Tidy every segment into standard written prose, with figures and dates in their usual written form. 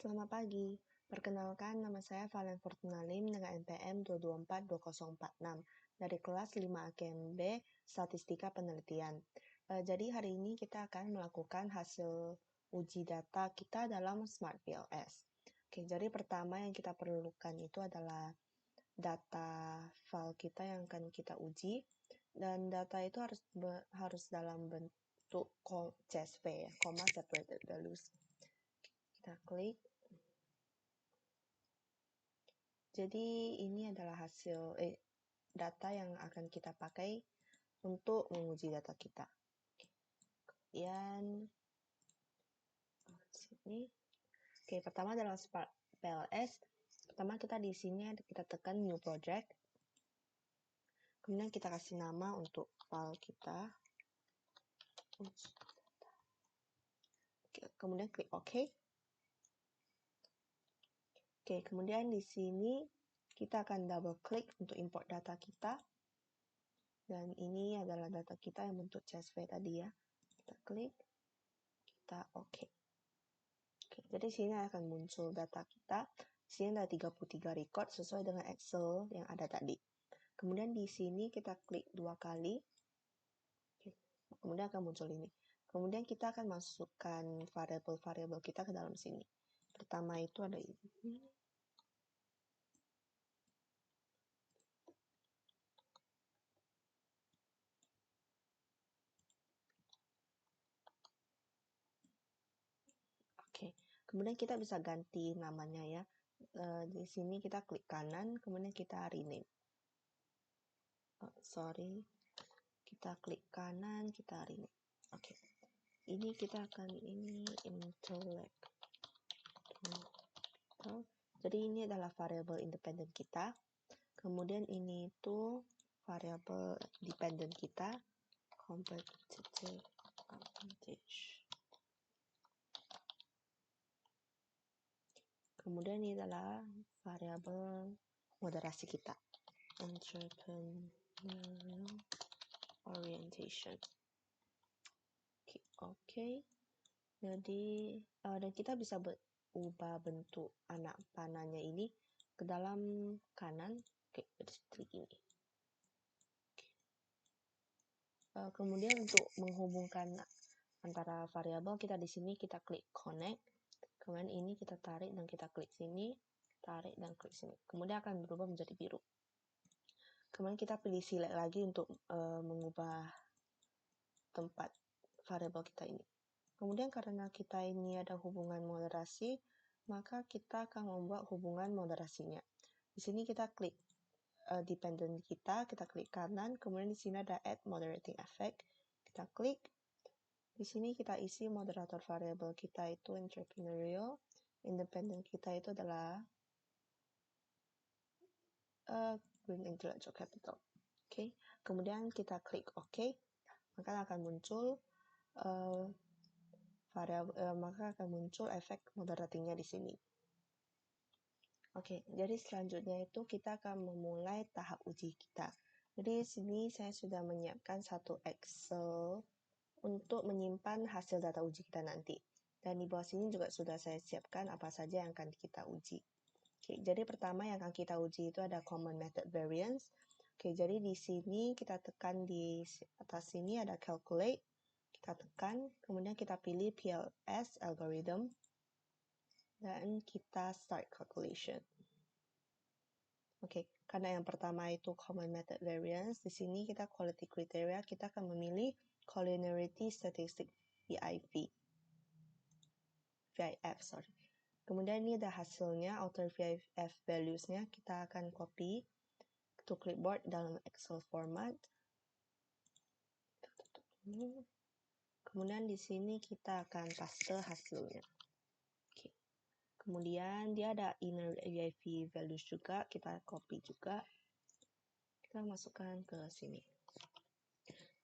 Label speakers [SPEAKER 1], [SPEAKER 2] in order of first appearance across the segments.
[SPEAKER 1] Selamat pagi. Perkenalkan, nama saya Valen Fortuna Lim dengan NPM 2242046 dari kelas 5 AKMB Statistika Penelitian. Jadi hari ini kita akan melakukan hasil uji data kita dalam Smart PLS. Oke, jadi pertama yang kita perlukan itu adalah data file kita yang akan kita uji, dan data itu harus dalam bentuk CSV ya, comma separated values. Kita klik. Jadi ini adalah hasil data yang akan kita pakai untuk menguji data kita. Kemudian sini. Oke, pertama dalam Smart PLS, pertama kita di sini kita tekan new project. Kemudian kita kasih nama untuk file kita. Kemudian klik OK. Oke, kemudian di sini kita akan double klik untuk import data kita. Dan ini adalah data kita yang bentuk CSV tadi ya. Kita klik, kita OK. Oke, jadi sini akan muncul data kita. Di sini ada 33 record sesuai dengan Excel yang ada tadi. Kemudian di sini kita klik 2 kali. Oke, kemudian akan muncul ini. Kemudian kita akan masukkan variabel-variabel kita ke dalam sini. Pertama itu ada ini. Oke, kemudian kita bisa ganti namanya ya. Di sini kita klik kanan, kemudian kita rename. Kita klik kanan, kita rename. Oke, ini kita akan intellect. Jadi ini adalah variabel independen kita. Kemudian ini itu variabel dependent kita, competitive advantage. Kemudian ini adalah variabel moderasi kita, entrepreneurial orientation. Oke. Jadi dan kita bisa ubah bentuk anak panahnya ini ke dalam kanan. Oke, klik ini. Kemudian untuk menghubungkan antara variabel kita di sini kita klik connect. Kemudian ini kita tarik dan kita klik sini, tarik dan klik sini. Kemudian akan berubah menjadi biru. Kemudian kita pilih select lagi untuk mengubah tempat variabel kita ini. Kemudian karena kita ini ada hubungan moderasi, maka kita akan membuat hubungan moderasinya. Di sini kita klik dependent kita klik kanan, kemudian di sini ada add moderating effect, kita klik. Di sini kita isi moderator variabel kita itu entrepreneurial, independent kita itu adalah green intellectual capital. Oke, kemudian kita klik OK, maka akan muncul efek moderatingnya di sini. Oke, jadi selanjutnya itu kita akan memulai tahap uji kita. Jadi di sini saya sudah menyiapkan satu Excel untuk menyimpan hasil data uji kita nanti. Dan di bawah sini juga sudah saya siapkan apa saja yang akan kita uji. Oke, jadi pertama yang akan kita uji itu ada common method variance. Oke, jadi di sini kita tekan di atas sini ada calculate. Kita tekan, kemudian kita pilih PLS algorithm. Dan kita start calculation. Oke, karena yang pertama itu common method variance, di sini kita quality criteria, kita akan memilih collinearity statistic VIF. Kemudian ini ada hasilnya, outer VIF values-nya, kita akan copy to clipboard dalam Excel format. Kemudian di sini kita akan paste hasilnya. Oke. Kemudian dia ada inner VIF values juga, kita copy juga. Kita masukkan ke sini.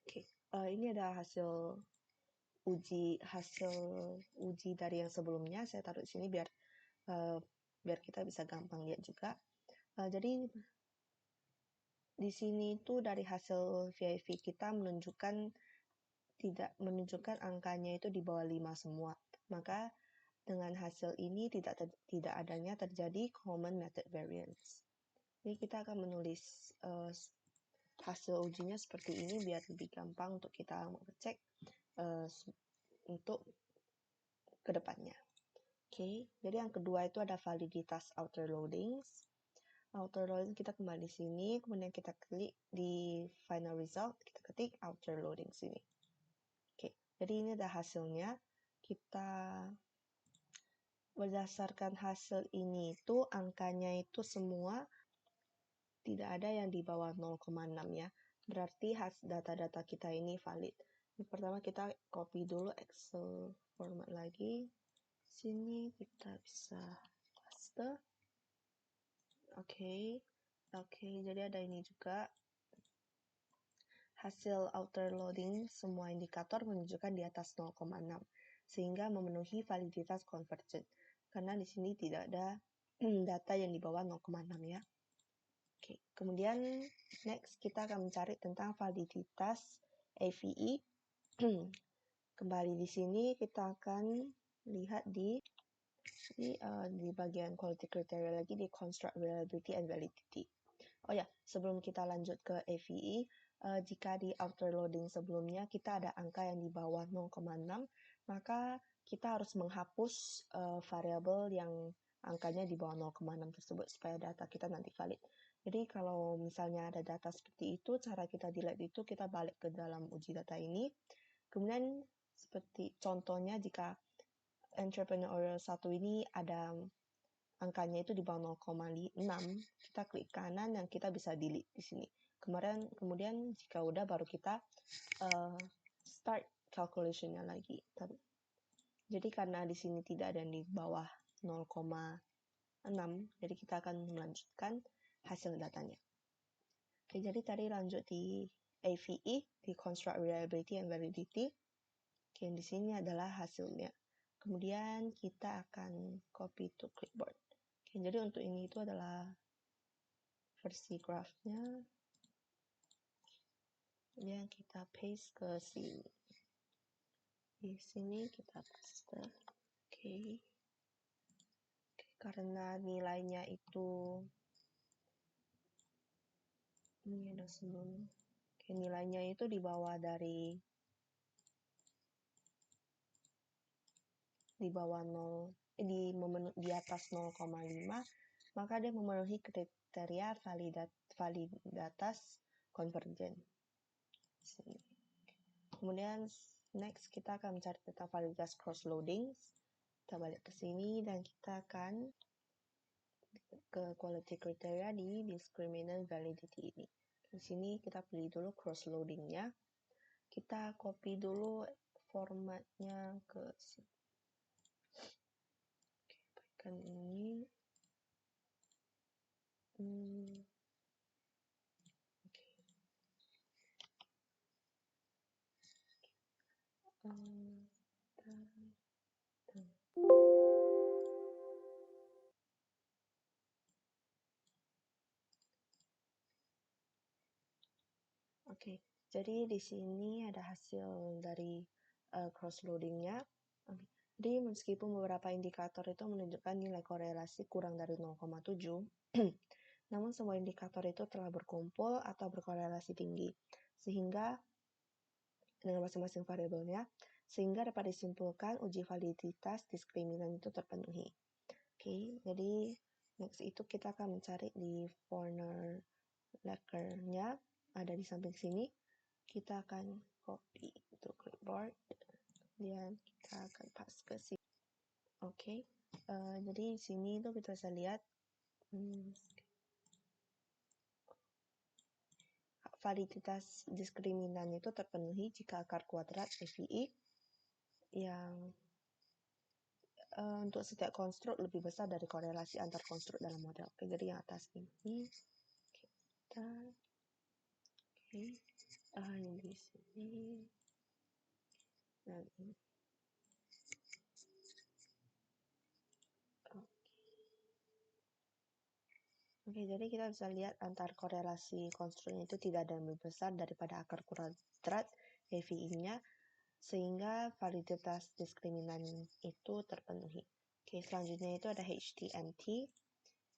[SPEAKER 1] Oke, ini ada hasil uji dari yang sebelumnya. Saya taruh di sini biar kita bisa gampang lihat juga. Jadi di sini itu dari hasil VIF kita tidak menunjukkan angkanya itu di bawah 5 semua. Maka dengan hasil ini tidak adanya terjadi common method variance. Jadi kita akan menulis hasil ujinya seperti ini biar lebih gampang untuk kita mengecek untuk kedepannya. Oke, jadi yang kedua itu ada validitas outer loadings. Outer loading kita kembali sini, kemudian kita klik di final result, kita ketik outer loading sini. Oke, jadi ini ada hasilnya. Kita berdasarkan hasil ini itu angkanya itu semua tidak ada yang di bawah 0,6 ya. Berarti data-data kita ini valid. Pertama kita copy dulu Excel format lagi. Sini kita bisa paste. Oke, jadi ada ini juga. Hasil outer loading semua indikator menunjukkan di atas 0,6 sehingga memenuhi validitas convergent. Karena di sini tidak ada data yang di bawah 0,6 ya. Oke, kemudian next kita akan mencari tentang validitas AVE. Kembali di sini kita akan lihat di bagian quality criteria lagi di construct reliability and validity. Oh ya, sebelum kita lanjut ke AVE, jika di outer loading sebelumnya kita ada angka yang di bawah 0,6, maka kita harus menghapus variabel yang angkanya di bawah 0,6 tersebut supaya data kita nanti valid. Jadi kalau misalnya ada data seperti itu, cara kita delete itu kita balik ke dalam uji data ini. Kemudian seperti contohnya jika entrepreneurial 1 ini ada angkanya itu di bawah 0,6, kita klik kanan dan kita bisa delete di sini. Kemudian jika udah baru kita start calculation-nya lagi. Jadi karena di sini tidak ada yang di bawah 0,6, jadi kita akan melanjutkan hasil datanya. Oke, jadi tadi lanjut di AVE, di construct reliability and validity. Oke, di sini adalah hasilnya. Kemudian kita akan copy to clipboard. Oke, jadi untuk ini itu adalah versi graph-nya. Kemudian kita paste ke sini. Di sini kita paste. Oke. Karena nilainya itu ini ada sebelum. Oke, nilainya itu di bawah dari di bawah 0 di atas 0,5, maka dia memenuhi kriteria validitas konvergen. Kemudian next kita akan mencari tentang validitas cross loading. Kita balik ke sini dan kita akan ke quality criteria di discriminant validity ini. Di sini kita pilih dulu cross loading-nya. Kita copy dulu formatnya ke sini. Oke, ini. Oke, jadi di sini ada hasil dari cross loading-nya. Jadi meskipun beberapa indikator itu menunjukkan nilai korelasi kurang dari 0,7, namun semua indikator itu telah berkumpul atau berkorelasi tinggi, sehingga dengan masing-masing variabelnya, sehingga dapat disimpulkan uji validitas diskriminan itu terpenuhi. Oke, jadi next itu kita akan mencari di corner lacquer-nya, ada di samping sini. Kita akan copy to clipboard, dan kita akan paste ke sini. Oke, jadi di sini itu kita bisa lihat validitas diskriminan itu terpenuhi jika akar kuadrat AVE yang untuk setiap konstruk lebih besar dari korelasi antar konstruk dalam model. Oke, jadi yang atas ini kita ini di sini dan ini. Oke, jadi kita bisa lihat antar korelasi konstruknya itu tidak ada yang lebih besar daripada akar kuadrat AVE-nya, sehingga validitas diskriminan itu terpenuhi. Oke, selanjutnya itu ada HTMT.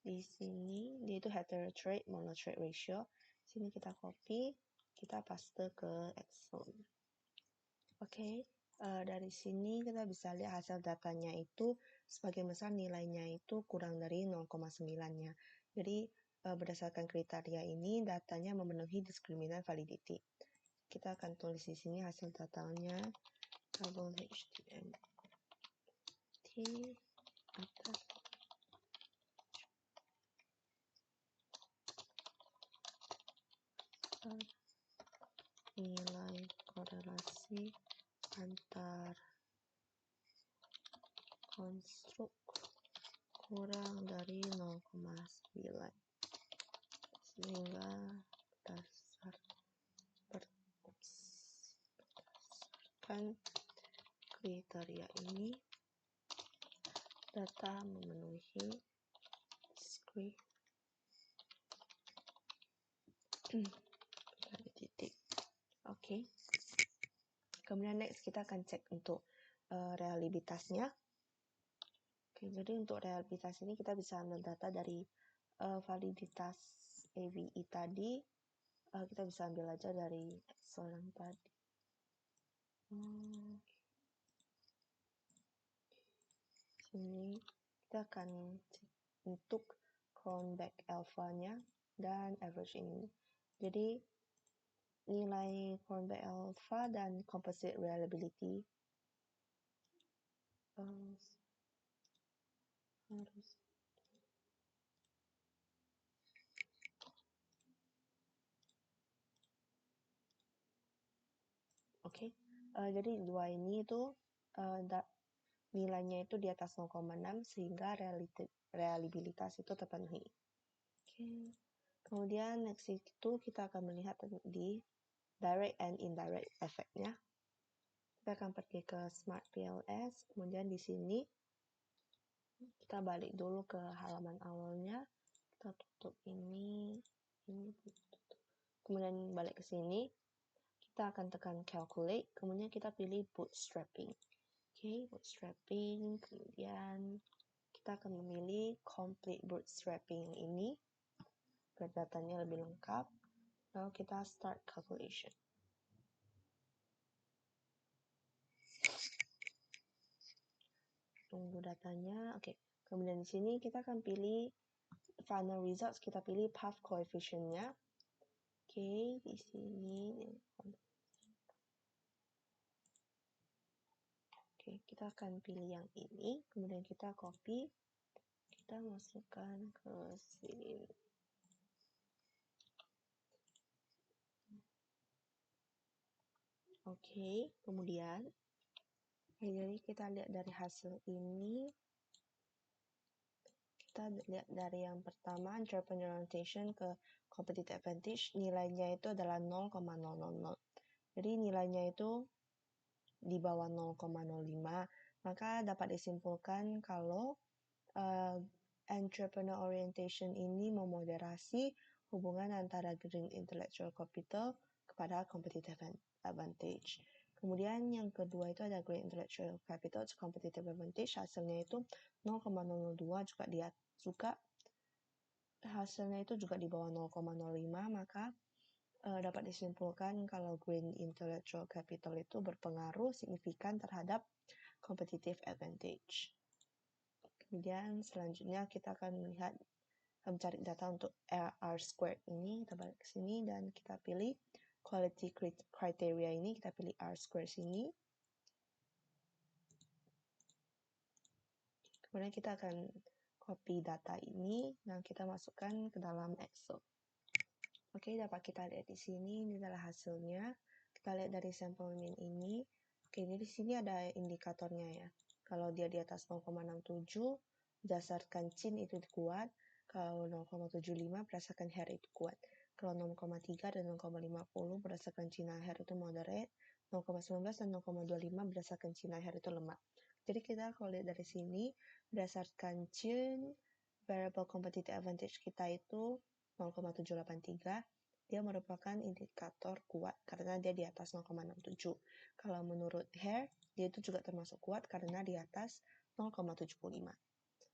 [SPEAKER 1] Di sini dia itu heterotrade monotrade ratio. Sini kita copy, kita paste ke Excel. Oke, dari sini kita bisa lihat hasil datanya itu sebagian besar nilainya itu kurang dari 0,9-nya. Jadi berdasarkan kriteria ini datanya memenuhi diskriminan validity. Kita akan tulis di sini hasil datanya double HTMT atas nilai korelasi antar konstruk kurang dari 0,9 sehingga berdasarkan kriteria ini data memenuhi titik. Oke. Kemudian next kita akan cek untuk reliabilitasnya. Oke, jadi untuk reliabilitas ini kita bisa ambil data dari validitas AVI tadi. Kita bisa ambil aja dari Excel yang tadi. Sini kita akan cek untuk cronbach alpha-nya dan average ini. Jadi nilai cronbach alpha dan composite reliability harus Oke. Jadi dua ini itu nilainya itu di atas 0,6 sehingga reliabilitas itu terpenuhi. Oke. Kemudian next itu kita akan melihat di direct and indirect effect-nya. Kita akan pergi ke Smart PLS, kemudian di sini kita balik dulu ke halaman awalnya. Kita tutup ini tutup. Kemudian balik ke sini. Kita akan tekan calculate, kemudian kita pilih bootstrapping. Oke, bootstrapping, kemudian kita akan memilih complete bootstrapping ini biar datanya lebih lengkap. Lalu kita start calculation. Tunggu datanya. Oke. Kemudian di sini kita akan pilih final results, kita pilih path coefficient-nya. Oke, di sini. Oke, kita akan pilih yang ini, kemudian kita copy, kita masukkan ke sini. Oke, kemudian jadi kita lihat dari hasil ini, kita lihat dari yang pertama entrepreneur orientation ke competitive advantage, nilainya itu adalah 0,000. Jadi nilainya itu di bawah 0,05, maka dapat disimpulkan kalau entrepreneur orientation ini memoderasi hubungan antara green intellectual capital kepada competitive advantage. Kemudian yang kedua itu ada green intellectual capital to competitive advantage, hasilnya itu 0,002 juga hasilnya itu juga di bawah 0,05, maka dapat disimpulkan kalau green intellectual capital itu berpengaruh signifikan terhadap competitive advantage. Kemudian selanjutnya kita akan melihat mencari data untuk R-squared ini. Kita balik ke sini dan kita pilih quality criteria ini, kita pilih R-squared sini. Kemudian kita akan copy data ini dan kita masukkan ke dalam Excel. Oke, dapat kita lihat di sini, ini adalah hasilnya. Kita lihat dari sampel mean ini. Oke, ini di sini ada indikatornya ya. Kalau dia di atas 0,67, berdasarkan chin itu kuat. Kalau 0,75 berdasarkan hair itu kuat. Kalau 0,3 dan 0,50 berdasarkan China hair itu moderate. 0,19 dan 0,25 berdasarkan China hair itu lemah. Jadi kita kalau lihat dari sini, berdasarkan chin, variable competitive advantage kita itu 0,783, dia merupakan indikator kuat karena dia di atas 0,67. Kalau menurut hair, dia itu juga termasuk kuat karena di atas 0,75.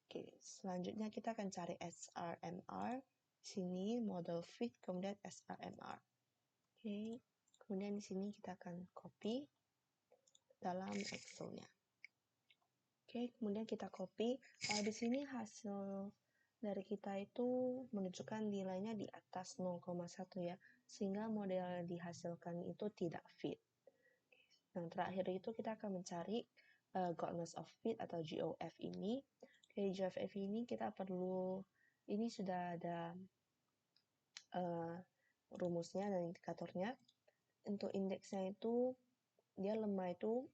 [SPEAKER 1] Oke, selanjutnya kita akan cari SRMR. Sini model fit, kemudian SRMR. Oke, kemudian di sini kita akan copy dalam Excel-nya. Oke, kemudian kita copy. Di sini hasil dari kita itu menunjukkan nilainya di atas 0,1 ya, sehingga model yang dihasilkan itu tidak fit. Yang terakhir itu kita akan mencari Godness of Fit atau GOF ini. Dari GOF ini kita perlu, ini sudah ada rumusnya dan indikatornya. Untuk indeksnya itu, dia lemah itu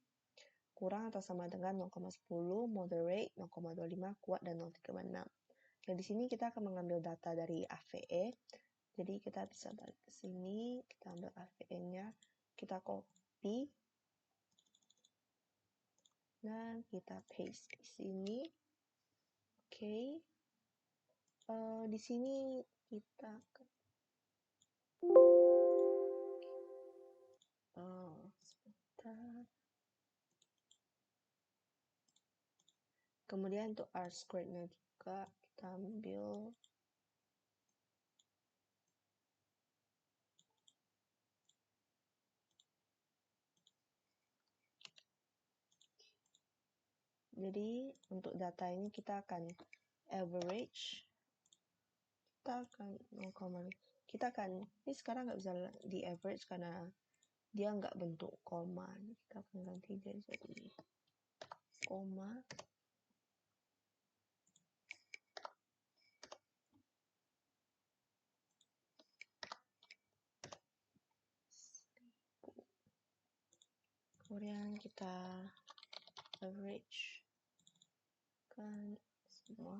[SPEAKER 1] kurang atau sama dengan 0,10, moderate 0,25, kuat dan 0,36. Oke, di sini kita akan mengambil data dari AVE. Jadi kita bisa balik ke sini, kita ambil AVE-nya, kita copy dan kita paste di sini. Oke. Di sini kita sebentar. Kemudian untuk R squared-nya juga kita ambil jadi untuk data ini kita akan average, kita akan ini sekarang nggak bisa di average karena dia nggak bentuk koma. Kita akan ganti dia jadi koma. Kemudian kita average kan semua.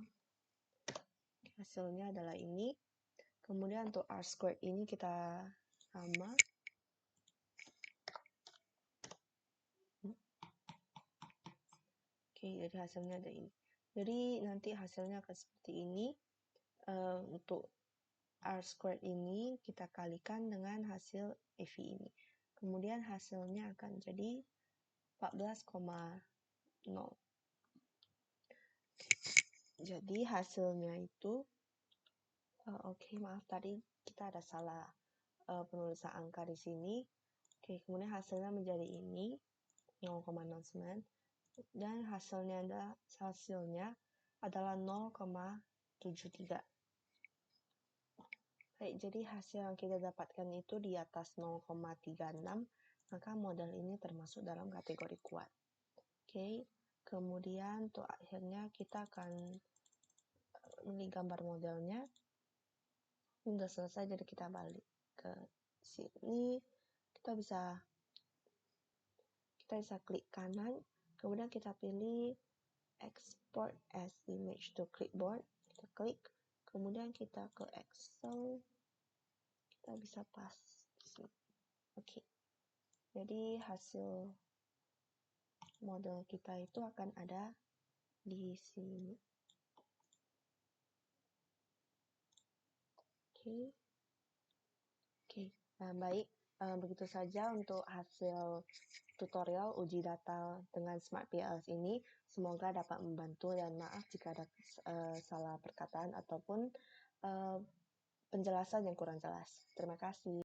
[SPEAKER 1] Hasilnya adalah ini. Kemudian untuk R squared ini kita sama. Oke, jadi hasilnya ada ini. Jadi nanti hasilnya akan seperti ini. Untuk R squared ini kita kalikan dengan hasil EV ini. Kemudian hasilnya akan jadi 14,0. Jadi hasilnya itu, maaf tadi kita ada salah penulisan angka di sini. Oke, kemudian hasilnya menjadi ini 0,09 dan hasilnya adalah 0,73. Baik, jadi hasil yang kita dapatkan itu di atas 0,36, maka model ini termasuk dalam kategori kuat. Oke, kemudian untuk akhirnya kita akan ini gambar modelnya. Ini udah selesai, jadi kita balik ke sini. Kita bisa klik kanan, kemudian kita pilih export as image to clipboard. Kita klik, kemudian kita ke Excel. Kita bisa pas di sini. Oke. Jadi hasil model kita itu akan ada di sini. Oke. Nah, baik. Begitu saja untuk hasil tutorial uji data dengan Smart PLS ini. Semoga dapat membantu dan maaf jika ada salah perkataan ataupun penjelasan yang kurang jelas. Terima kasih.